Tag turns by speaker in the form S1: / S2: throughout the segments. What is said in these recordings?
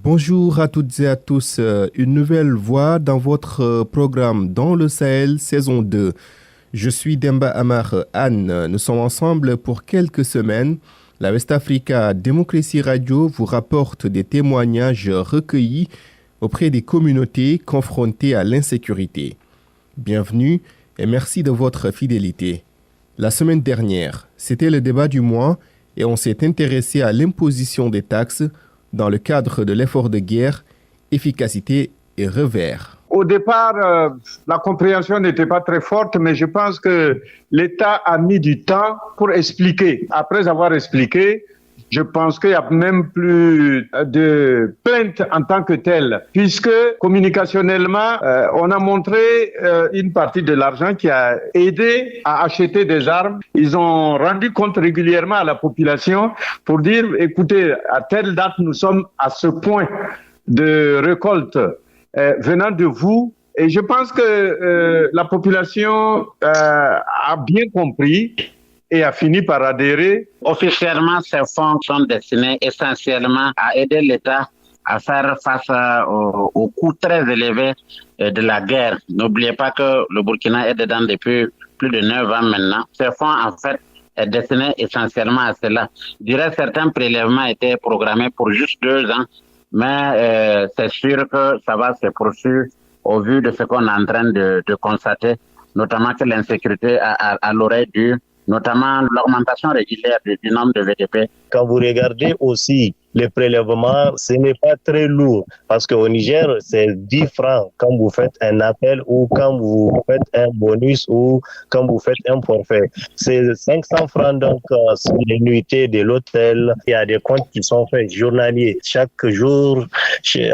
S1: Bonjour à toutes et à tous. Une nouvelle voix dans votre programme Dans le Sahel, saison 2. Je suis Demba Amar Anne. Nous sommes ensemble pour quelques semaines. La West Africa Democracy Radio vous rapporte des témoignages recueillis auprès des communautés confrontées à l'insécurité. Bienvenue et merci de votre fidélité. La semaine dernière, c'était le débat du mois et on s'est intéressé à l'imposition des taxes dans le cadre de l'effort de guerre, efficacité et revers.
S2: Au départ, la compréhension n'était pas très forte, mais je pense que l'État a mis du temps pour expliquer. Après avoir expliqué, je pense qu'il n'y a même plus de plainte en tant que telle, puisque communicationnellement, on a montré une partie de l'argent qui a aidé à acheter des armes. Ils ont rendu compte régulièrement à la population pour dire, écoutez, à telle date, nous sommes à ce point de récolte venant de vous. Et je pense que la population a bien compris et a fini par adhérer.
S3: Officiellement, ces fonds sont destinés essentiellement à aider l'État à faire face aux coûts très élevés de la guerre. N'oubliez pas que le Burkina est dedans depuis plus de 9 ans maintenant. Ces fonds, en fait, est destiné essentiellement à cela. Je dirais certains prélèvements étaient programmés pour juste 2 ans, mais c'est sûr que ça va se poursuivre au vu de ce qu'on est en train de constater, notamment que l'insécurité à l'oreille due, notamment l'augmentation régulière du nombre de VDP.
S4: Quand vous regardez aussi les prélèvements, ce n'est pas très lourd parce qu'au Niger, c'est 10 francs quand vous faites un appel ou quand vous faites un bonus ou quand vous faites un forfait. C'est 500 francs donc sur les nuitées de l'hôtel. Il y a des comptes qui sont faits journaliers. Chaque jour,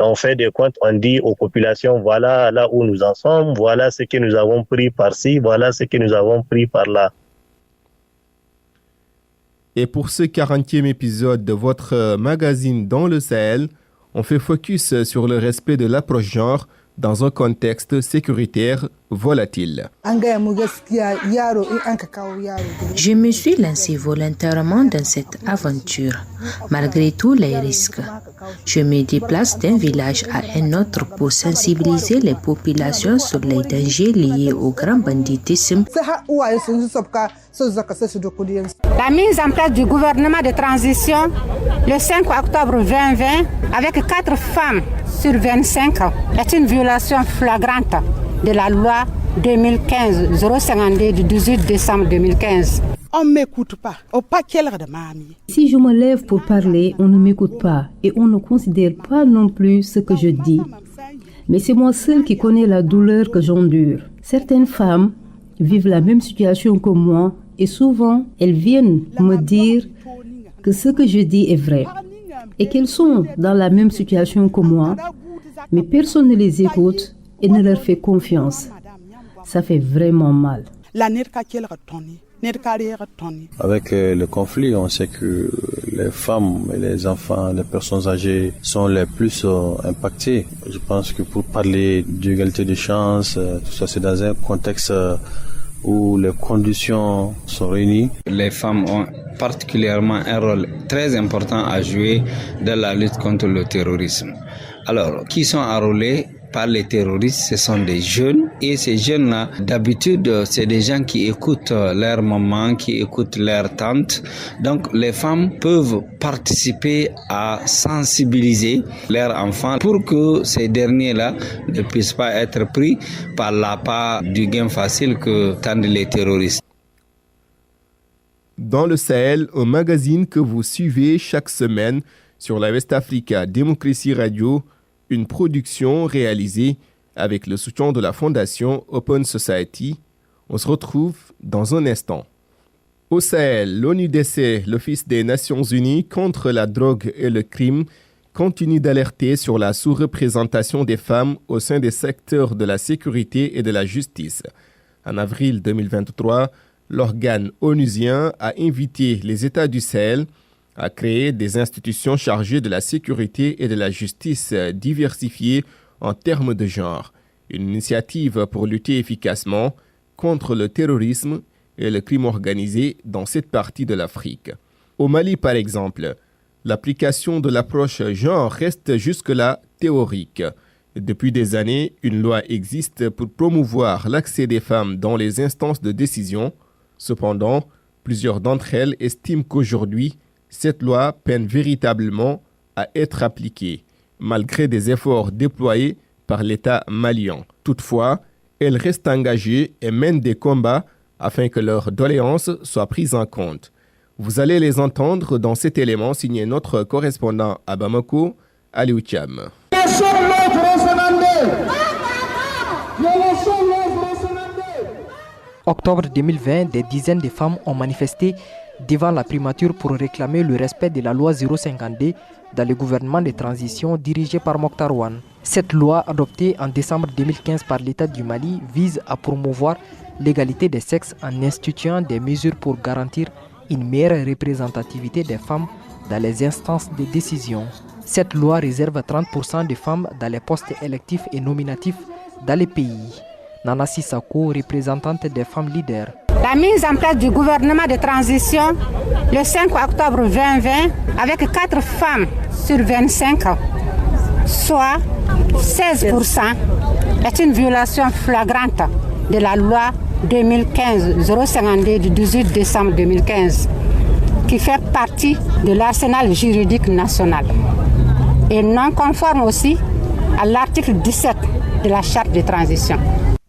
S4: on fait des comptes, on dit aux populations, voilà là où nous en sommes, voilà ce que nous avons pris par-ci, voilà ce que nous avons pris par-là.
S1: Et pour ce 40e épisode de votre magazine Dans le Sahel, on fait focus sur le respect de l'approche genre dans un contexte sécuritaire volatile.
S5: Je me suis lancée volontairement dans cette aventure, malgré tous les risques. Je me déplace d'un village à un autre pour sensibiliser les populations sur les dangers liés au grand banditisme.
S6: La mise en place du gouvernement de transition le 5 octobre 2020 avec 4 femmes sur 25 est une violation flagrante de la loi 2015-052 du 18 décembre 2015.
S7: On ne m'écoute pas.
S8: Si je me lève pour parler, on ne m'écoute pas et on ne considère pas non plus ce que je dis. Mais c'est moi seule qui connais la douleur que j'endure. Certaines femmes vivent la même situation que moi et souvent elles viennent me dire que ce que je dis est vrai et qu'elles sont dans la même situation que moi, mais personne ne les écoute et ne leur fait confiance. Ça fait vraiment mal.
S9: Avec le conflit, on sait que les femmes et les enfants, les personnes âgées sont les plus impactées. Je pense que pour parler d'égalité de chance, tout ça, c'est dans un contexte où les conditions sont réunies.
S10: Les femmes ont particulièrement un rôle très important à jouer dans la lutte contre le terrorisme. Alors, qui sont enrôlés par les terroristes, ce sont des jeunes et ces jeunes-là, d'habitude, c'est des gens qui écoutent leur maman, qui écoutent leur tante. Donc, les femmes peuvent participer à sensibiliser leurs enfants pour que ces derniers-là ne puissent pas être pris par l'appât du gain facile que tendent les terroristes.
S1: Dans le Sahel, un magazine que vous suivez chaque semaine sur la West Africa Democracy Radio, une production réalisée avec le soutien de la fondation Open Society. On se retrouve dans un instant. Au Sahel, l'ONUDC, l'Office des Nations Unies contre la drogue et le crime, continue d'alerter sur la sous-représentation des femmes au sein des secteurs de la sécurité et de la justice. En avril 2023, l'organe onusien a invité les États du Sahel à créer des institutions chargées de la sécurité et de la justice diversifiées en termes de genre, une initiative pour lutter efficacement contre le terrorisme et le crime organisé dans cette partie de l'Afrique. Au Mali, par exemple, l'application de l'approche genre reste jusque-là théorique. Depuis des années, une loi existe pour promouvoir l'accès des femmes dans les instances de décision. Cependant, plusieurs d'entre elles estiment qu'aujourd'hui, cette loi peine véritablement à être appliquée, malgré des efforts déployés par l'État malien. Toutefois, elles restent engagées et mènent des combats afin que leurs doléances soient prises en compte. Vous allez les entendre dans cet élément signé notre correspondant à Bamako, Aliou Thiam.
S7: Octobre 2020, des dizaines de femmes ont manifesté devant la primature pour réclamer le respect de la loi 052 dans le gouvernement de transition dirigé par Mokhtar Ouane. Cette loi, adoptée en décembre 2015 par l'État du Mali, vise à promouvoir l'égalité des sexes en instituant des mesures pour garantir une meilleure représentativité des femmes dans les instances de décision. Cette loi réserve 30% de femmes dans les postes électifs et nominatifs dans les pays. Nana Sissako, représentante des femmes leaders.
S6: La mise en place du gouvernement de transition le 5 octobre 2020 avec 4 femmes sur 25, soit 16%, est une violation flagrante de la loi 2015-052 du 18 décembre 2015 qui fait partie de l'arsenal juridique national et non conforme aussi à l'article 17 de la charte de transition.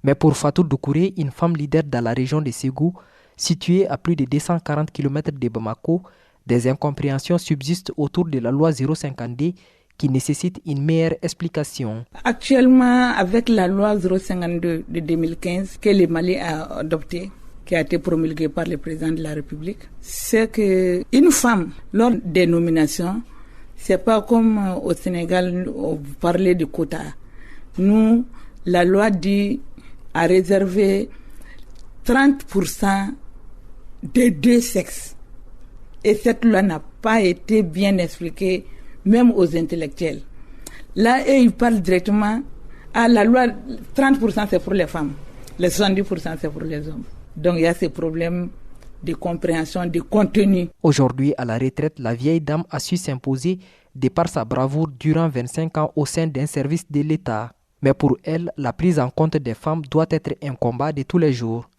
S7: Mais pour Fatou Doucouré, une femme leader dans la région de Ségou, située à plus de 240 km de Bamako, des incompréhensions subsistent autour de la loi 052 qui nécessite une meilleure explication.
S11: Actuellement, avec la loi 052 de 2015 que le Mali a adoptée, qui a été promulguée par le président de la République, c'est qu'une femme, lors des nominations, c'est pas comme au Sénégal, vous parlez de quota. Nous, la loi dit à réserver 30% des deux sexes. Et cette loi n'a pas été bien expliquée, même aux intellectuels. Là, ils parlent directement à la loi, 30% c'est pour les femmes, les 70% c'est pour les hommes. Donc il y a ces problèmes de compréhension, de contenu.
S7: Aujourd'hui, à la retraite, la vieille dame a su s'imposer de par sa bravoure durant 25 ans au sein d'un service de l'État. Mais pour elle, la prise en compte des femmes doit être un combat de tous les jours.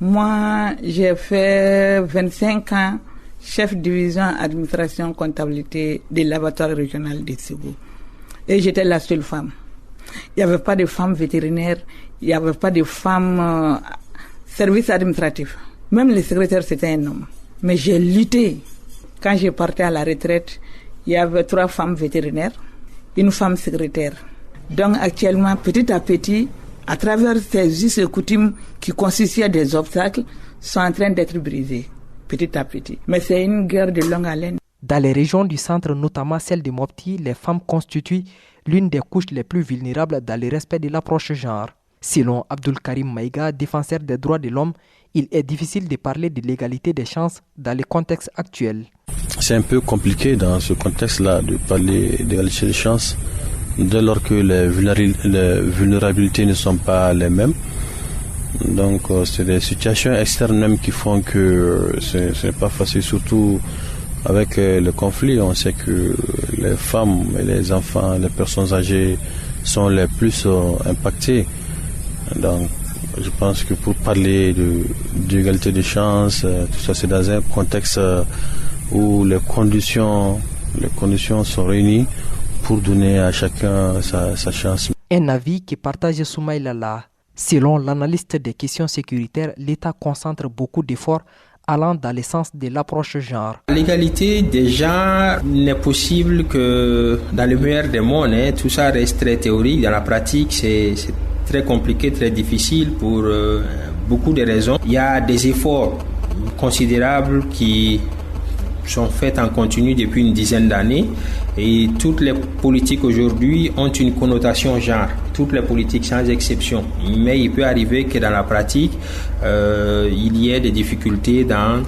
S11: Moi, j'ai fait 25 ans chef division administration comptabilité de l'abattoir régional de Ségou. Et j'étais la seule femme. Il n'y avait pas de femmes vétérinaires, il n'y avait pas de femmes service administratif. Même le secrétaire, c'était un homme. Mais j'ai lutté. Quand j'ai parti à la retraite, il y avait 3 femmes vétérinaires, une femme secrétaire. Donc actuellement, petit à petit, à travers ces us et coutumes qui constituaient des obstacles, sont en train d'être brisés, petit à petit. Mais c'est une guerre de longue haleine.
S7: Dans les régions du centre, notamment celle de Mopti, les femmes constituent l'une des couches les plus vulnérables dans le respect de l'approche genre. Selon Abdul Karim Maïga, défenseur des droits de l'homme, il est difficile de parler de l'égalité des chances dans le contexte actuel.
S9: C'est un peu compliqué dans ce contexte-là de parler d'égalité des chances dès lors que les vulnérabilités ne sont pas les mêmes. Donc c'est des situations externes même qui font que ce n'est pas facile, surtout avec le conflit. On sait que les femmes et les enfants, les personnes âgées sont les plus impactées. Donc je pense que pour parler d'égalité des chances, tout ça c'est dans un contexte où les conditions sont réunies pour donner à chacun sa chance.
S7: Un avis qui partage Soumaïla Lala. Selon l'analyste des questions sécuritaires, l'État concentre beaucoup d'efforts allant dans le sens de l'approche genre.
S10: L'égalité des genres n'est possible que dans le meilleur des mondes. Tout ça reste très théorique. Dans la pratique, c'est très compliqué, très difficile pour beaucoup de raisons. Il y a des efforts considérables qui sont faites en continu depuis une dizaine d'années et toutes les politiques aujourd'hui ont une connotation genre, toutes les politiques sans exception. Mais il peut arriver que dans la pratique, il y ait des difficultés dans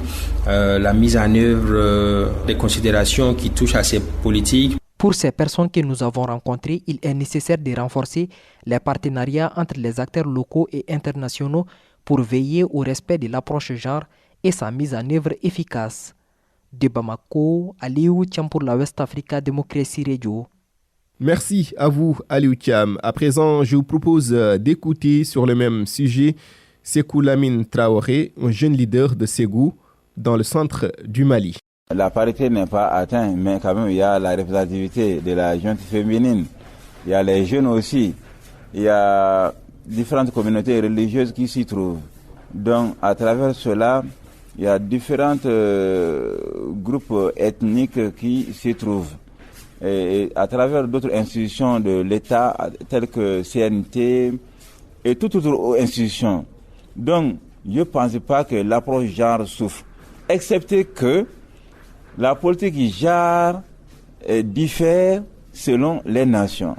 S10: la mise en œuvre des considérations qui touchent à ces politiques.
S7: Pour ces personnes que nous avons rencontrées, il est nécessaire de renforcer les partenariats entre les acteurs locaux et internationaux pour veiller au respect de l'approche genre et sa mise en œuvre efficace. De Bamako, Aliou Thiam pour la West Africa Democracy Radio.
S1: Merci à vous, Aliou Thiam. À présent, je vous propose d'écouter sur le même sujet Sékou Lamine Traoré, un jeune leader de Ségou, dans le centre du Mali.
S12: La parité n'est pas atteinte, mais quand même, il y a la représentativité de la gente féminine. Il y a les jeunes aussi. Il y a différentes communautés religieuses qui s'y trouvent. Donc, à travers cela, il y a différents groupes ethniques qui s'y trouvent. Et à travers d'autres institutions de l'État, telles que CNT et toute autre institution. Donc, je ne pense pas que l'approche genre souffre. Excepté que la politique genre diffère selon les nations.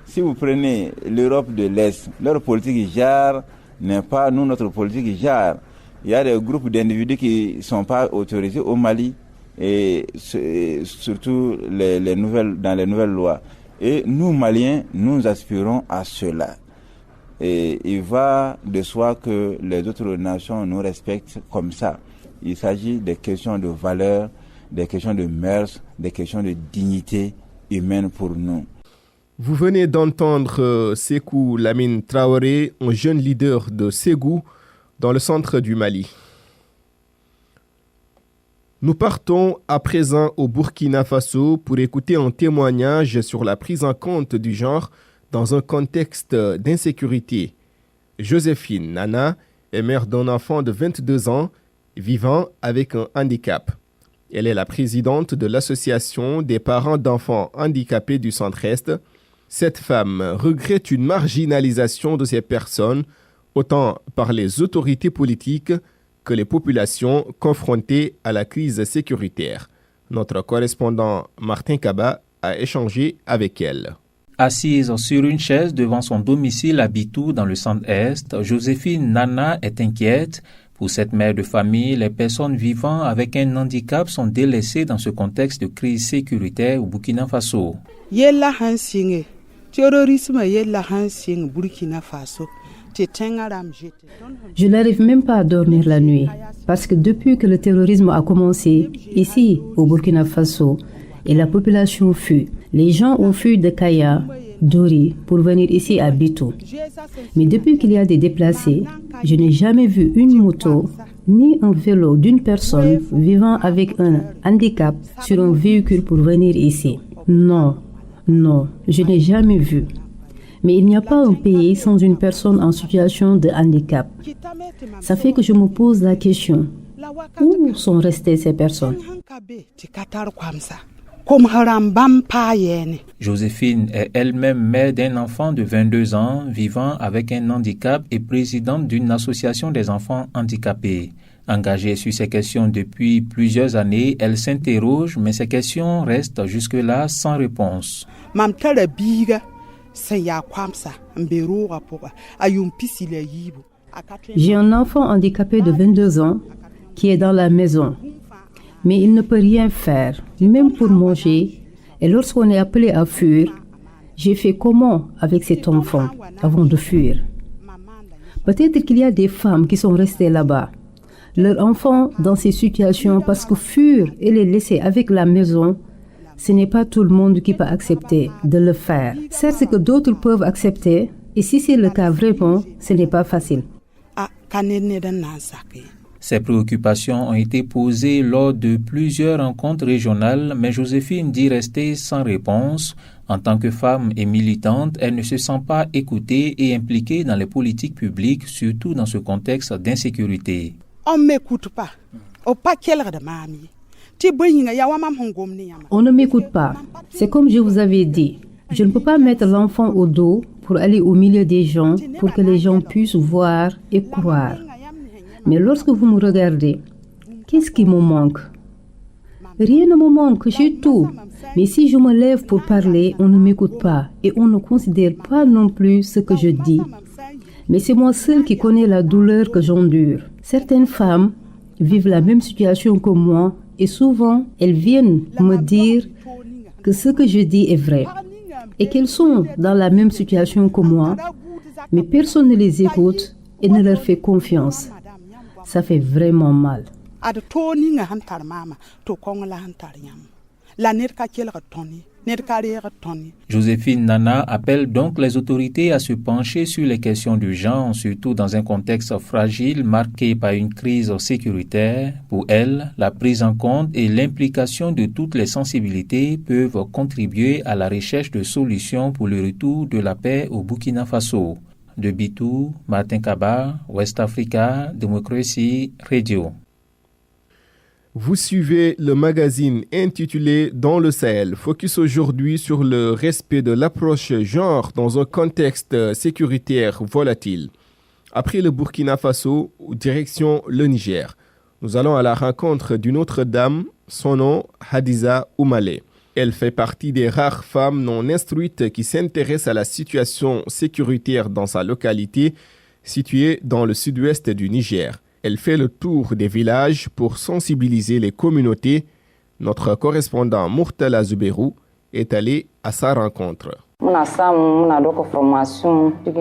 S12: Si vous prenez l'Europe de l'Est, leur politique genre n'est pas notre politique genre. Il y a des groupes d'individus qui ne sont pas autorisés au Mali et surtout dans les nouvelles lois. Et nous, Maliens, nous aspirons à cela. Et il va de soi que les autres nations nous respectent comme ça. Il s'agit des questions de valeur, des questions de mœurs, des questions de dignité humaine pour nous.
S1: Vous venez d'entendre Sékou Lamine Traoré, un jeune leader de Ségou, dans le centre du Mali. Nous partons à présent au Burkina Faso pour écouter un témoignage sur la prise en compte du genre dans un contexte d'insécurité. Joséphine Nana est mère d'un enfant de 22 ans vivant avec un handicap. Elle est la présidente de l'association des parents d'enfants handicapés du Centre-Est. Cette femme regrette une marginalisation de ces personnes, autant par les autorités politiques que les populations confrontées à la crise sécuritaire. Notre correspondant Martin Kaba a échangé avec elle.
S13: Assise sur une chaise devant son domicile à Bitou dans le centre-est, Joséphine Nana est inquiète. Pour cette mère de famille, les personnes vivant avec un handicap sont délaissées dans ce contexte de crise sécuritaire au Burkina Faso.
S8: Je n'arrive même pas à dormir la nuit parce que depuis que le terrorisme a commencé ici au Burkina Faso et la population fuit, les gens ont fui de Kaya, Dori pour venir ici à Bitou. Mais depuis qu'il y a des déplacés, je n'ai jamais vu une moto ni un vélo d'une personne vivant avec un handicap sur un véhicule pour venir ici. Non, je n'ai jamais vu. Mais il n'y a pas un pays sans une personne en situation de handicap. Ça fait que je me pose la question, où sont restées ces personnes?
S13: Joséphine est elle-même mère d'un enfant de 22 ans vivant avec un handicap et présidente d'une association des enfants handicapés. Engagée sur ces questions depuis plusieurs années, elle s'interroge, mais ces questions restent jusque-là sans réponse.
S8: J'ai un enfant handicapé de 22 ans qui est dans la maison, mais il ne peut rien faire, même pour manger. Et lorsqu'on est appelé à fuir, j'ai fait comment avec cet enfant avant de fuir? Peut-être qu'il y a des femmes qui sont restées là-bas, leurs enfants dans ces situations, parce que fuir et les laisser avec la maison, ce n'est pas tout le monde qui peut accepter de le faire. Certes que d'autres peuvent accepter, et si c'est le cas vraiment, ce n'est pas facile.
S13: Ces préoccupations ont été posées lors de plusieurs rencontres régionales, mais Joséphine dit rester sans réponse. En tant que femme et militante, elle ne se sent pas écoutée et impliquée dans les politiques publiques, surtout dans ce contexte d'insécurité.
S8: On ne m'écoute pas. On ne m'écoute pas. C'est comme je vous avais dit. Je ne peux pas mettre l'enfant au dos pour aller au milieu des gens, pour que les gens puissent voir et croire. Mais lorsque vous me regardez, qu'est-ce qui me manque? Rien ne me manque, j'ai tout. Mais si je me lève pour parler, on ne m'écoute pas et on ne considère pas non plus ce que je dis. Mais c'est moi seule qui connais la douleur que j'endure. Certaines femmes vivent la même situation que moi et souvent elles viennent me dire que ce que je dis est vrai et qu'elles sont dans la même situation que moi, mais personne ne les écoute et ne leur fait confiance. Ça fait vraiment mal.
S13: Joséphine Nana appelle donc les autorités à se pencher sur les questions du genre, surtout dans un contexte fragile marqué par une crise sécuritaire. Pour elle, la prise en compte et l'implication de toutes les sensibilités peuvent contribuer à la recherche de solutions pour le retour de la paix au Burkina Faso. De Bitou, Martin Kaba, West Africa, Democracy Radio.
S1: Vous suivez le magazine intitulé Dans le Sahel, focus aujourd'hui sur le respect de l'approche genre dans un contexte sécuritaire volatile. Après le Burkina Faso, direction le Niger. Nous allons à la rencontre d'une autre dame, son nom Hadiza Oumale. Elle fait partie des rares femmes non instruites qui s'intéressent à la situation sécuritaire dans sa localité, située dans le sud-ouest du Niger. Elle fait le tour des villages pour sensibiliser les communautés. Notre correspondant Murtala Zouberou est allé à sa rencontre.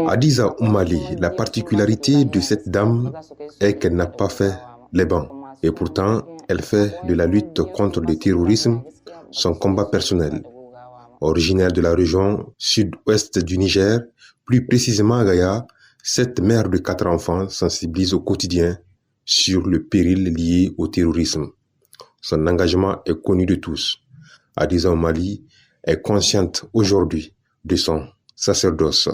S14: Hadiza Oumale, la particularité de cette dame est qu'elle n'a pas fait les bancs. Et pourtant, elle fait de la lutte contre le terrorisme son combat personnel. Originaire de la région sud-ouest du Niger, plus précisément à Gaïa, cette mère de 4 enfants sensibilise au quotidien sur le péril lié au terrorisme. Son engagement est connu de tous. Hadiza Oumale est consciente aujourd'hui de son sacerdoce.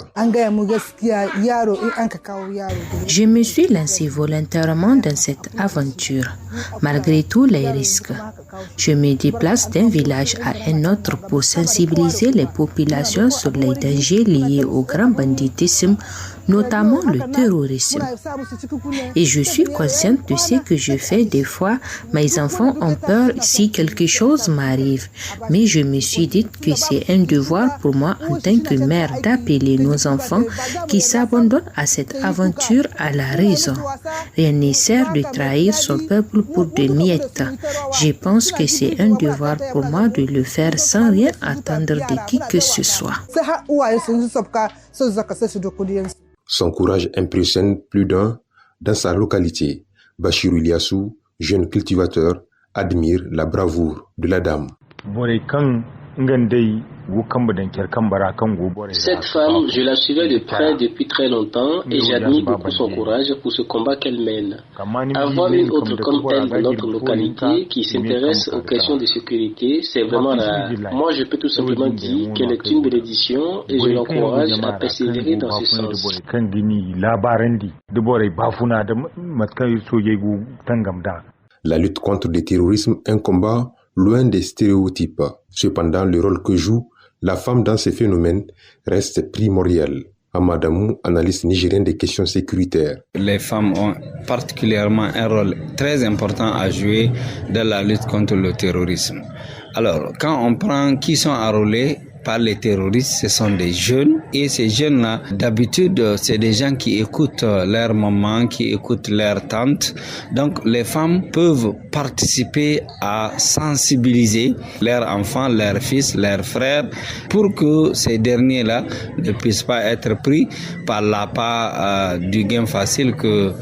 S5: Je me suis lancée volontairement dans cette aventure, malgré tous les risques. Je me déplace d'un village à un autre pour sensibiliser les populations sur les dangers liés au grand banditisme, notamment le terrorisme. Et je suis consciente de ce que je fais. Des fois, mes enfants ont peur si quelque chose m'arrive. Mais je me suis dit que c'est un devoir pour moi en tant que mère d'appeler nos enfants qui s'abandonnent à cette aventure à la raison. Rien ne sert de trahir son peuple pour des miettes. Je pense que c'est un devoir pour moi de le faire sans rien attendre de qui que ce soit.
S14: Son courage impressionne plus d'un dans sa localité. Bachirou Iliassou, jeune cultivateur, admire la bravoure de la dame.
S15: Cette femme, je la suivais de près depuis très longtemps et j'admire beaucoup son courage pour ce combat qu'elle mène. Avoir une autre comme elle dans notre localité qui s'intéresse aux questions de sécurité, c'est vraiment rare. Moi, je peux tout simplement dire qu'elle est une bénédiction et je l'encourage à persévérer dans ce sens.
S14: La lutte contre le terrorisme est un combat loin des stéréotypes. Cependant, le rôle que joue la femme dans ces phénomènes reste primordial. Amadamou, analyste nigérien des questions sécuritaires.
S10: Les femmes ont particulièrement un rôle très important à jouer dans la lutte contre le terrorisme. Alors, quand on prend qui sont enrôlés par les terroristes, ce sont des jeunes et ces jeunes-là, d'habitude, c'est des gens qui écoutent leur maman, qui écoutent leur tante. Donc, les femmes peuvent participer à sensibiliser leurs enfants, leurs fils, leurs frères pour que ces derniers-là ne puissent pas être pris par l'appât du gain facile que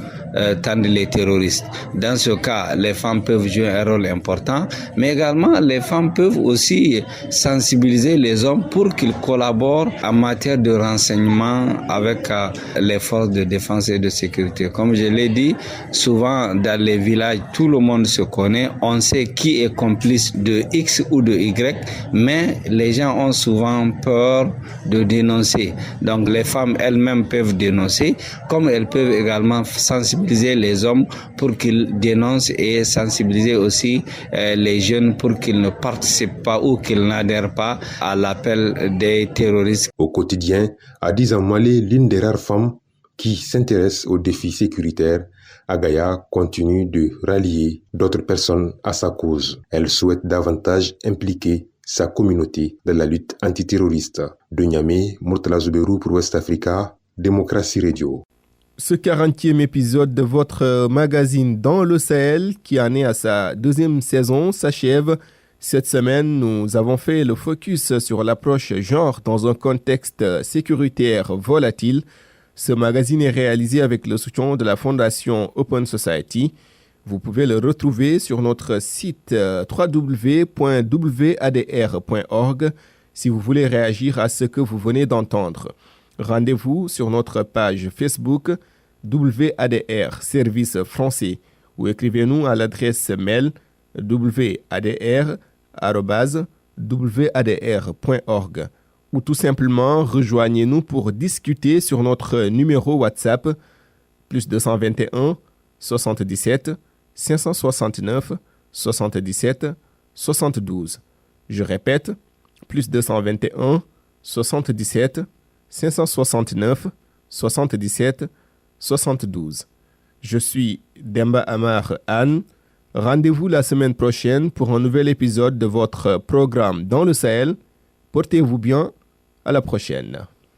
S10: tendent les terroristes. Dans ce cas, les femmes peuvent jouer un rôle important, mais également les femmes peuvent aussi sensibiliser les hommes pour qu'ils collaborent en matière de renseignement avec les forces de défense et de sécurité. Comme je l'ai dit, souvent dans les villages, tout le monde se connaît, on sait qui est complice de X ou de Y, mais les gens ont souvent peur de dénoncer. Donc les femmes elles-mêmes peuvent dénoncer, comme elles peuvent également sensibiliser les hommes pour qu'ils dénoncent et sensibiliser aussi les jeunes pour qu'ils ne participent pas ou qu'ils n'adhèrent pas à l'appel des terroristes.
S14: Au quotidien, Hadiza Oumale, l'une des rares femmes qui s'intéresse aux défis sécuritaires, à Gaïa continue de rallier d'autres personnes à sa cause. Elle souhaite davantage impliquer sa communauté dans la lutte antiterroriste. De Niamey, Murtala Zouberou pour West Africa, Democracy Radio.
S1: Ce 40e épisode de votre magazine Dans le Sahel, qui en est à sa 2e saison, s'achève. Cette semaine, nous avons fait le focus sur l'approche genre dans un contexte sécuritaire volatile. Ce magazine est réalisé avec le soutien de la Fondation Open Society. Vous pouvez le retrouver sur notre site www.wadr.org si vous voulez réagir à ce que vous venez d'entendre. Rendez-vous sur notre page Facebook WADR Service français ou écrivez-nous à l'adresse mail wadr@wadr.org ou tout simplement rejoignez-nous pour discuter sur notre numéro WhatsApp +221 77 569 77 72. Je répète, +221 77 569 77 72. Je suis Demba Amar Anne. Rendez-vous la semaine prochaine pour un nouvel épisode de votre programme Dans le Sahel. Portez-vous bien. À la prochaine.